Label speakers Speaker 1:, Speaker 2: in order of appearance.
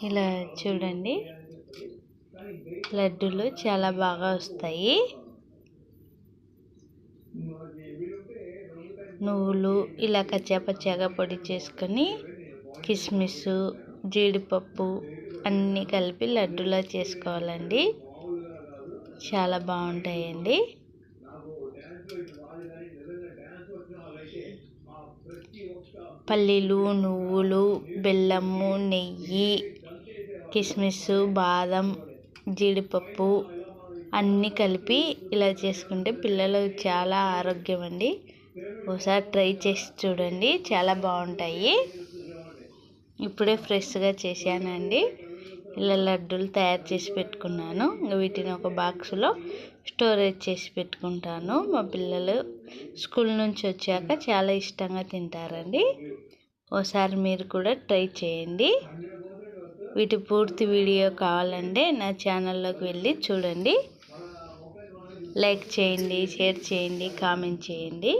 Speaker 1: ఇలా చూడండి, లడ్డూలు చాలా బాగా వస్తాయి. నువ్వులు ఇలా కచ్చాపచ్చాగా పొడి చేసుకొని కిస్మిస్, జీడిపప్పు అన్నీ కలిపి లడ్డూలా చేసుకోవాలండి. చాలా బాగుంటాయండి. పల్లీలు, నువ్వులు, బెల్లము, నెయ్యి, కిస్మిస్, బాదం, జీడిపప్పు అన్నీ కలిపి ఇలా చేసుకుంటే పిల్లలు చాలా ఆరోగ్యం అండి. ఒకసారి ట్రై చేసి చూడండి, చాలా బాగుంటాయి. ఇప్పుడే ఫ్రెష్గా చేశానండి. ఇలా లడ్డూలు తయారు చేసి పెట్టుకున్నాను. వీటిని ఒక బాక్స్లో స్టోరేజ్ చేసి పెట్టుకుంటాను. మా పిల్లలు స్కూల్ నుంచి వచ్చాక చాలా ఇష్టంగా తింటారండి. ఒకసారి మీరు కూడా ట్రై చేయండి. వీటి పూర్తి వీడియో కావాలంటే నా ఛానల్లోకి వెళ్ళి చూడండి. లైక్ చేయండి, షేర్ చేయండి, కామెంట్ చేయండి.